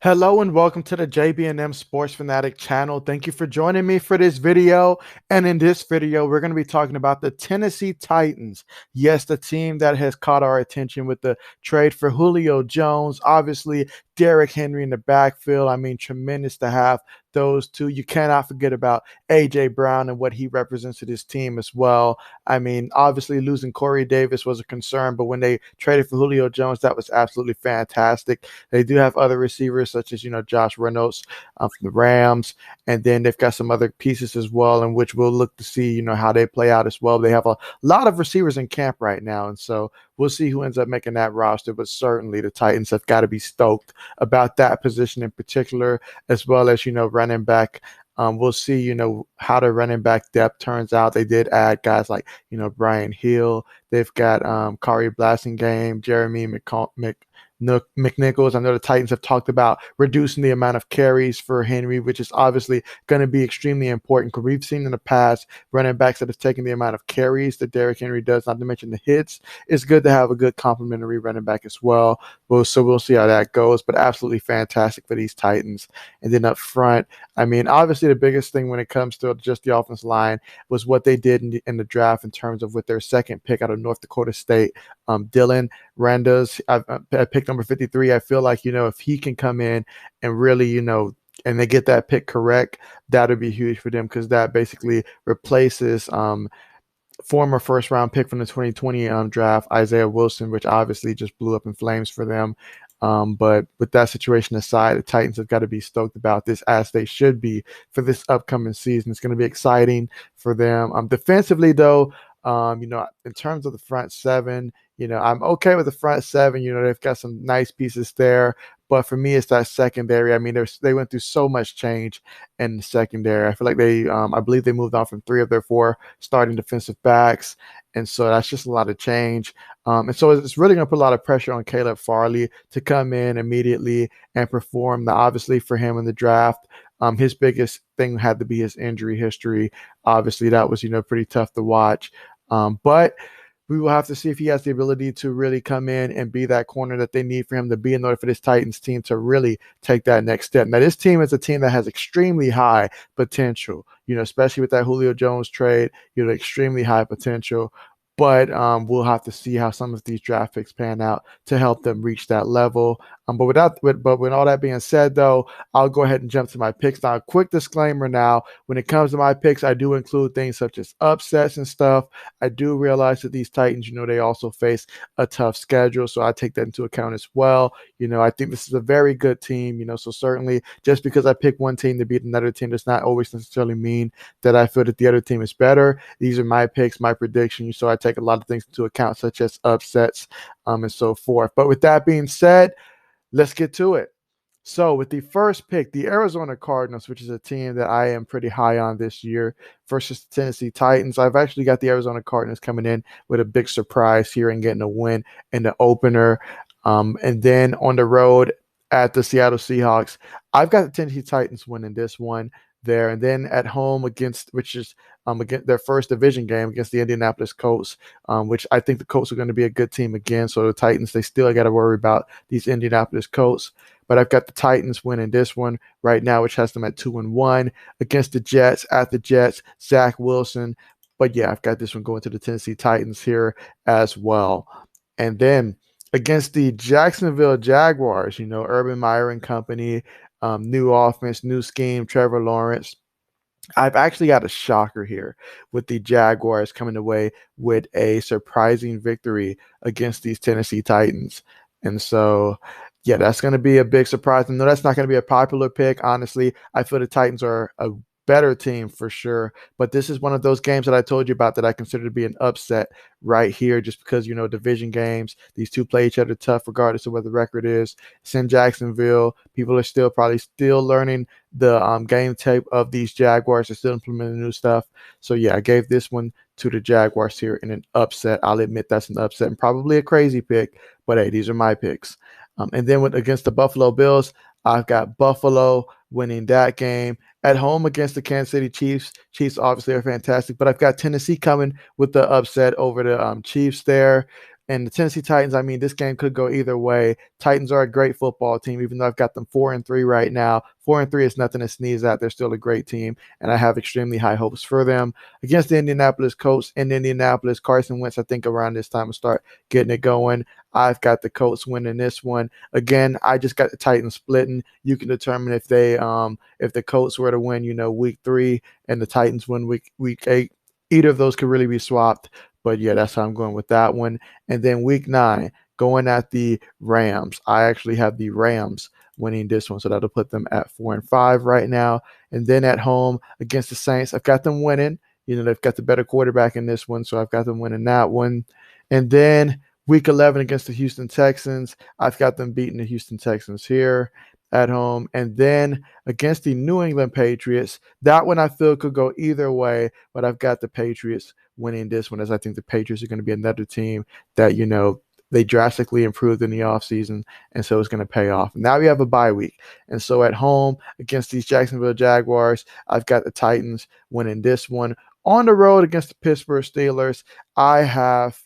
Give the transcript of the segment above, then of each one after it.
Hello and welcome to the JB&M Sports Fanatic channel. Thank you for joining me for this video. And in this video, we're going to be talking about the Tennessee Titans. Yes, the team that has caught our attention with the trade for Julio Jones. Obviously, Derrick Henry in the backfield. I mean, tremendous to have those two. You cannot forget about A.J. Brown and what he represents to this team as well. I mean, obviously losing Corey Davis was a concern, but when they traded for Julio Jones, that was absolutely fantastic. They do have other receivers such as, Josh Reynolds from the Rams, and then they've got some other pieces as well, in which we'll look to see, how they play out as well. They have a lot of receivers in camp right now, and so we'll see who ends up making that roster, but certainly the Titans have got to be stoked about that position in particular, as well as, running back. We'll see, how the running back depth turns out. They did add guys like, Brian Hill. They've got Kari Blasingame, Jeremy McNichols. I know the Titans have talked about reducing the amount of carries for Henry, which is obviously going to be extremely important because we've seen in the past running backs that have taken the amount of carries that Derrick Henry does, not to mention the hits. It's good to have a good complementary running back as well. So we'll see how that goes, but absolutely fantastic for these Titans. And then up front, I mean, obviously the biggest thing when it comes to just the offensive line was what they did in the draft in terms of with their second pick out of North Dakota State, Dylan Randos. I picked number 53. I feel like, if he can come in and really, and they get that pick correct, that would be huge for them because that basically replaces former first round pick from the 2020 draft, Isaiah Wilson, which obviously just blew up in flames for them. But with that situation aside, the Titans have got to be stoked about this, as they should be for this upcoming season. It's going to be exciting for them. Defensively, though, in terms of the front seven, I'm okay with the front seven. They've got some nice pieces there. But for me, it's that secondary. I mean, they went through so much change in the secondary. I feel like I believe they moved on from 3 of their 4 starting defensive backs. And so that's just a lot of change. And so it's really going to put a lot of pressure on Caleb Farley to come in immediately and perform. Now, obviously, for him in the draft, his biggest thing had to be his injury history. Obviously, that was, pretty tough to watch. But we will have to see if he has the ability to really come in and be that corner that they need for him to be in order for this Titans team to really take that next step. Now, this team is a team that has extremely high potential, especially with that Julio Jones trade, extremely high potential. But we'll have to see how some of these draft picks pan out to help them reach that level. But with all that being said, though, I'll go ahead and jump to my picks now. A quick disclaimer now: when it comes to my picks, I do include things such as upsets and stuff. I do realize that these Titans, they also face a tough schedule, so I take that into account as well. I think this is a very good team. So certainly, just because I pick one team to beat another team does not always necessarily mean that I feel that the other team is better. These are my picks, my predictions, so I take a lot of things into account, such as upsets and so forth. But with that being said, let's get to it. So with the first pick, the Arizona Cardinals, which is a team that I am pretty high on this year, versus the Tennessee Titans. I've actually got the Arizona Cardinals coming in with a big surprise here and getting a win in the opener. And then on the road at the Seattle Seahawks, I've got the Tennessee Titans winning this one there. And then at home against their first division game against the Indianapolis Colts, which I think the Colts are going to be a good team again. So the Titans, they still got to worry about these Indianapolis Colts. But I've got the Titans winning this one right now, which has them at 2-1 against the Jets, at the Jets, Zach Wilson. But yeah, I've got this one going to the Tennessee Titans here as well. And then against the Jacksonville Jaguars, Urban Meyer and company, new offense, new scheme, Trevor Lawrence. I've actually got a shocker here with the Jaguars coming away with a surprising victory against these Tennessee Titans. And so, yeah, that's going to be a big surprise. And no, that's not going to be a popular pick. Honestly, I feel the Titans are a better team for sure. But this is one of those games that I told you about that I consider to be an upset right here, just because, division games, these two play each other tough regardless of what the record is. It's in Jacksonville. People are still probably still learning the game tape of these Jaguars. They're still implementing new stuff. So yeah, I gave this one to the Jaguars here in an upset. I'll admit that's an upset and probably a crazy pick, but hey, these are my picks. And then against the Buffalo Bills, I've got Buffalo winning that game at home against the Kansas City Chiefs. Chiefs obviously are fantastic, but I've got Tennessee coming with the upset over the Chiefs there. And the Tennessee Titans, I mean, this game could go either way. Titans are a great football team, even though I've got them 4-3 right now. 4-3 is nothing to sneeze at. They're still a great team, and I have extremely high hopes for them. Against the Indianapolis Colts in Indianapolis, Carson Wentz, I think around this time will start getting it going. I've got the Colts winning this one. Again, I just got the Titans splitting. You can determine if the Colts were to win, week 3 and the Titans win week 8. Either of those could really be swapped. But yeah, that's how I'm going with that one. And then week 9, going at the Rams. I actually have the Rams winning this one. So that'll put them at 4-5 right now. And then at home against the Saints, I've got them winning. They've got the better quarterback in this one. So I've got them winning that one. And then week 11 against the Houston Texans, I've got them beating the Houston Texans here at home. And then against the New England Patriots, that one I feel could go either way, but I've got the Patriots winning this one, as I think the Patriots are going to be another team that, they drastically improved in the offseason, and so it's going to pay off. Now we have a bye week. And so at home against these Jacksonville Jaguars, I've got the Titans winning this one. On the road against the Pittsburgh Steelers, I have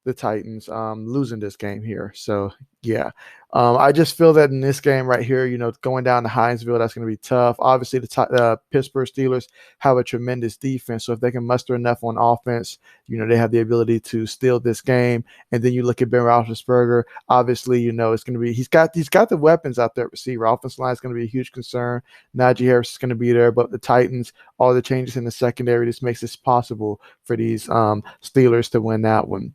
the Titans losing this game here. So yeah, I just feel that in this game right here, going down to Hinesville, that's going to be tough. Obviously, the Pittsburgh Steelers have a tremendous defense, so if they can muster enough on offense, they have the ability to steal this game. And then you look at Ben Roethlisberger. Obviously, it's going to be he's got the weapons out there at receiver. Offensive line is going to be a huge concern. Najee Harris is going to be there, but the Titans, all the changes in the secondary, this makes this possible for these Steelers to win that one.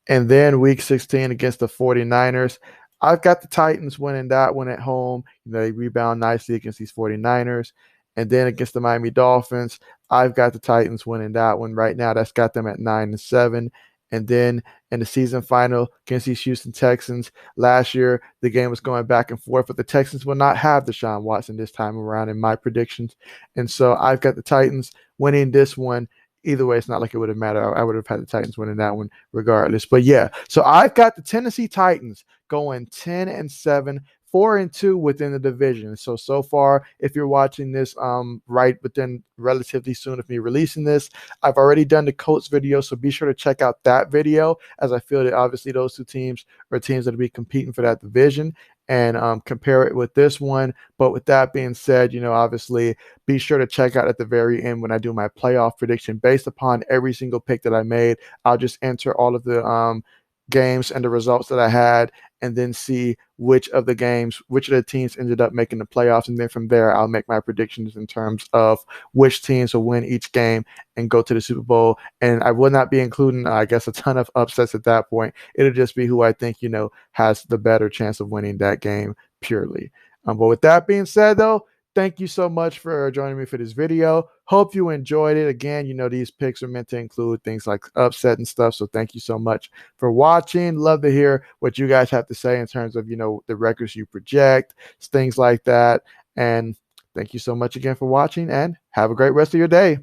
And then week 16 against the 49ers, I've got the Titans winning that one at home. They rebound nicely against these 49ers. And then against the Miami Dolphins, I've got the Titans winning that one right now. That's got them at 9-7. And then in the season final against these Houston Texans, last year the game was going back and forth, but the Texans will not have Deshaun Watson this time around in my predictions. And so I've got the Titans winning this one. Either way, it's not like it would have mattered. I would have had the Titans winning that one regardless. But yeah, so I've got the Tennessee Titans going 10-7, 4-2 within the division. So far, if you're watching this right within relatively soon of me releasing this, I've already done the Colts video, so be sure to check out that video, as I feel that obviously those two teams are teams that will be competing for that division, and compare it with this one. But with that being said, obviously be sure to check out at the very end when I do my playoff prediction based upon every single pick that I made. I'll just enter all of the games and the results that I had, and then see which of the teams ended up making the playoffs. And then from there, I'll make my predictions in terms of which teams will win each game and go to the Super Bowl. And I will not be including, I guess, a ton of upsets at that point. It'll just be who I think, has the better chance of winning that game purely. But with that being said, though, thank you so much for joining me for this video. Hope you enjoyed it. Again, these picks are meant to include things like upset and stuff. So thank you so much for watching. Love to hear what you guys have to say in terms of, the records you project, things like that. And thank you so much again for watching, and have a great rest of your day.